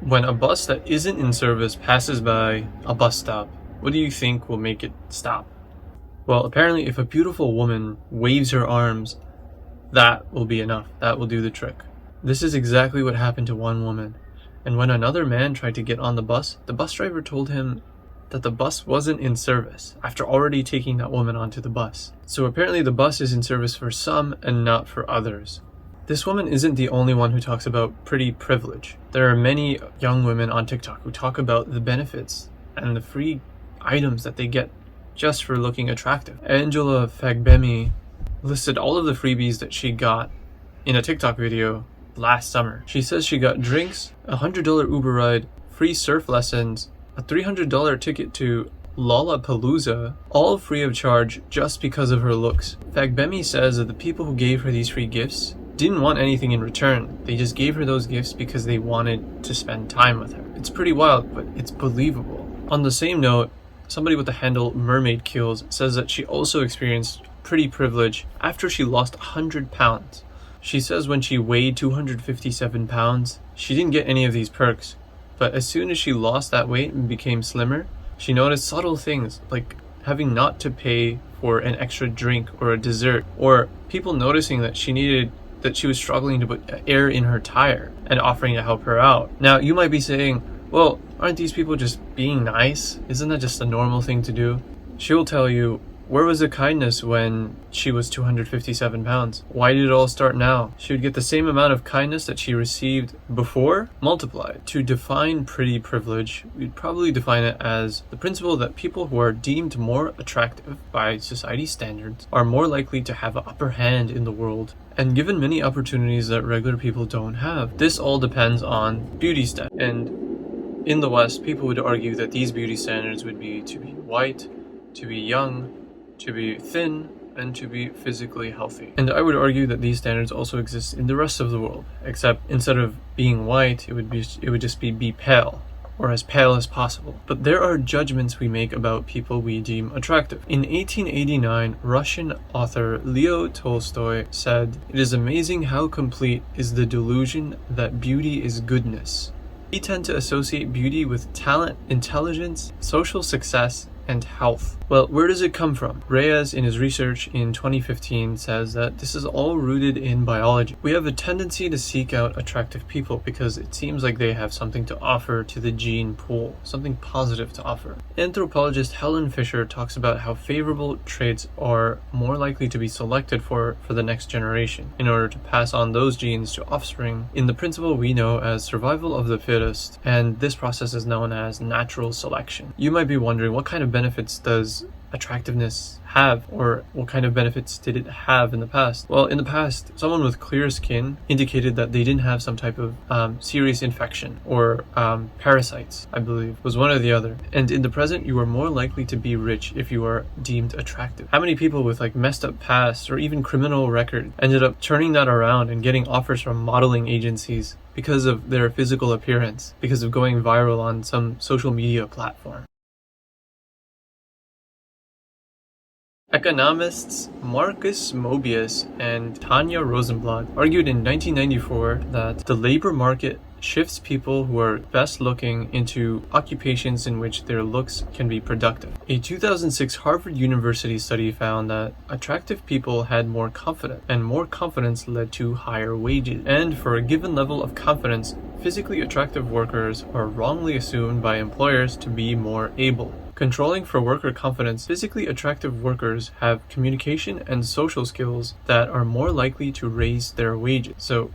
When a bus that isn't in service passes by a bus stop, what do you think will make it stop? Well, apparently if a beautiful woman waves her arms, that will be enough. That will do the trick. This is exactly what happened to one woman. And when another man tried to get on the bus driver told him that the bus wasn't in service after already taking that woman onto the bus. So apparently the bus is in service for some and not for others. This woman isn't the only one who talks about pretty privilege. There are many young women on TikTok who talk about the benefits and the free items that they get just for looking attractive. Angela Fagbemi listed all of the freebies that she got in a TikTok video last summer. She says she got drinks, a $100 Uber ride, free surf lessons, a $300 ticket to Lollapalooza, all free of charge just because of her looks. Fagbemi says that the people who gave her these free gifts didn't want anything in return. They just gave her those gifts because they wanted to spend time with her. It's pretty wild, but it's believable. On the same note, somebody with the handle Mermaid Kills says that she also experienced pretty privilege after she lost 100 pounds. She says when she weighed 257 pounds, she didn't get any of these perks. But as soon as she lost that weight and became slimmer, she noticed subtle things like having not to pay for an extra drink or a dessert, or people noticing that she was struggling to put air in her tire and offering to help her out. Now, you might be saying, well, aren't these people just being nice? Isn't that just a normal thing to do? She'll tell you, where was the kindness when she was 257 pounds? Why did it all start now? She would get the same amount of kindness that she received before, multiplied. To define pretty privilege, we'd probably define it as the principle that people who are deemed more attractive by society standards are more likely to have an upper hand in the world and given many opportunities that regular people don't have. This all depends on beauty standards. And in the West, people would argue that these beauty standards would be to be white, to be young, to be thin, and to be physically healthy. And I would argue that these standards also exist in the rest of the world, except instead of being white, it would just be pale, or as pale as possible. But there are judgments we make about people we deem attractive. In 1889, Russian author Leo Tolstoy said, "It is amazing how complete is the delusion that beauty is goodness." We tend to associate beauty with talent, intelligence, social success, and health. Well, where does it come from? Reyes, in his research in 2015, says that this is all rooted in biology. We have a tendency to seek out attractive people because it seems like they have something to offer to the gene pool, something positive to offer. Anthropologist Helen Fisher talks about how favorable traits are more likely to be selected for the next generation in order to pass on those genes to offspring in the principle we know as survival of the fittest, and this process is known as natural selection. You might be wondering, what kind of benefits does attractiveness have, or what kind of benefits did it have in the past? Well, in the past, someone with clear skin indicated that they didn't have some type of serious infection or parasites, I believe, was one or the other. And in the present, you are more likely to be rich if you are deemed attractive. How many people with like messed up past or even criminal record ended up turning that around and getting offers from modeling agencies because of their physical appearance, because of going viral on some social media platform? Economists Marcus Mobius and Tanya Rosenblatt argued in 1994 that the labor market shifts people who are best looking into occupations in which their looks can be productive. A 2006 Harvard University study found that attractive people had more confidence, and more confidence led to higher wages. And for a given level of confidence, physically attractive workers are wrongly assumed by employers to be more able. Controlling for worker confidence, physically attractive workers have communication and social skills that are more likely to raise their wages. So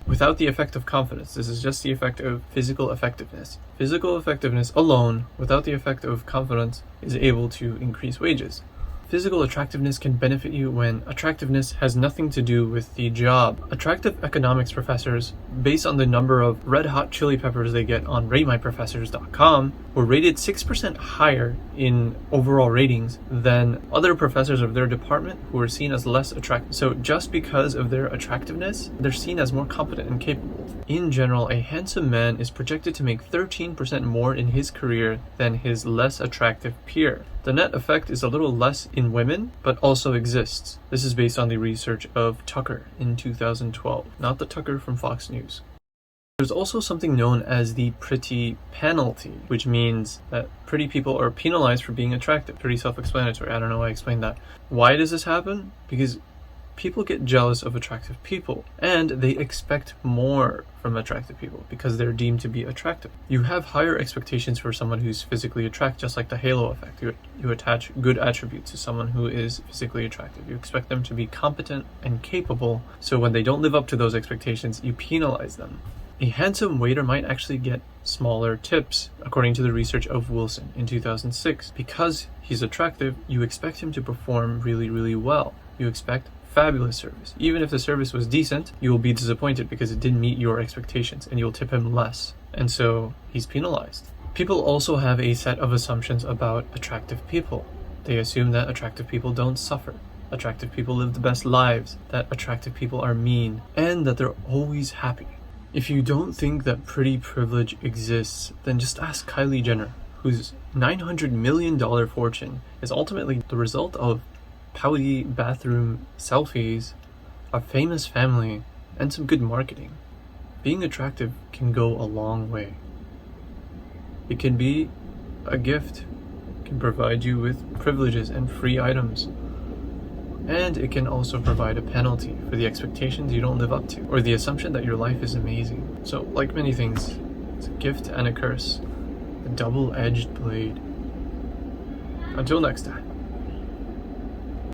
without the effect of confidence, this is just the effect of physical effectiveness. Physical effectiveness alone, without the effect of confidence, is able to increase wages. Physical attractiveness can benefit you when attractiveness has nothing to do with the job. Attractive economics professors, based on the number of red hot chili peppers they get on ratemyprofessors.com, were rated 6% higher in overall ratings than other professors of their department who were seen as less attractive. So just because of their attractiveness, they're seen as more competent and capable. In general, a handsome man is projected to make 13% more in his career than his less attractive peer. The net effect is a little less in women, but also exists. This is based on the research of Tucker in 2012, not the Tucker from Fox News. There's also something known as the pretty penalty, which means that pretty people are penalized for being attractive. Pretty self-explanatory. I don't know why I explained that. Why does this happen? Because people get jealous of attractive people, and they expect more from attractive people because they're deemed to be attractive. You have higher expectations for someone who's physically attractive, just like the halo effect. You attach good attributes to someone who is physically attractive. You expect them to be competent and capable, so when they don't live up to those expectations, you penalize them. A handsome waiter might actually get smaller tips, according to the research of Wilson in 2006. Because he's attractive, you expect him to perform really, really well. You expect fabulous service. Even if the service was decent, you will be disappointed because it didn't meet your expectations, and you'll tip him less. And so he's penalized. People also have a set of assumptions about attractive people. They assume that attractive people don't suffer. Attractive people live the best lives, that attractive people are mean, and that they're always happy. If you don't think that pretty privilege exists, then just ask Kylie Jenner, whose $900 million fortune is ultimately the result of pouty bathroom selfies, a famous family, and some good marketing. Being attractive can go a long way. It can be a gift, it can provide you with privileges and free items. And it can also provide a penalty for the expectations you don't live up to, or the assumption that your life is amazing. So, like many things, it's a gift and a curse, a double-edged blade. Until next time.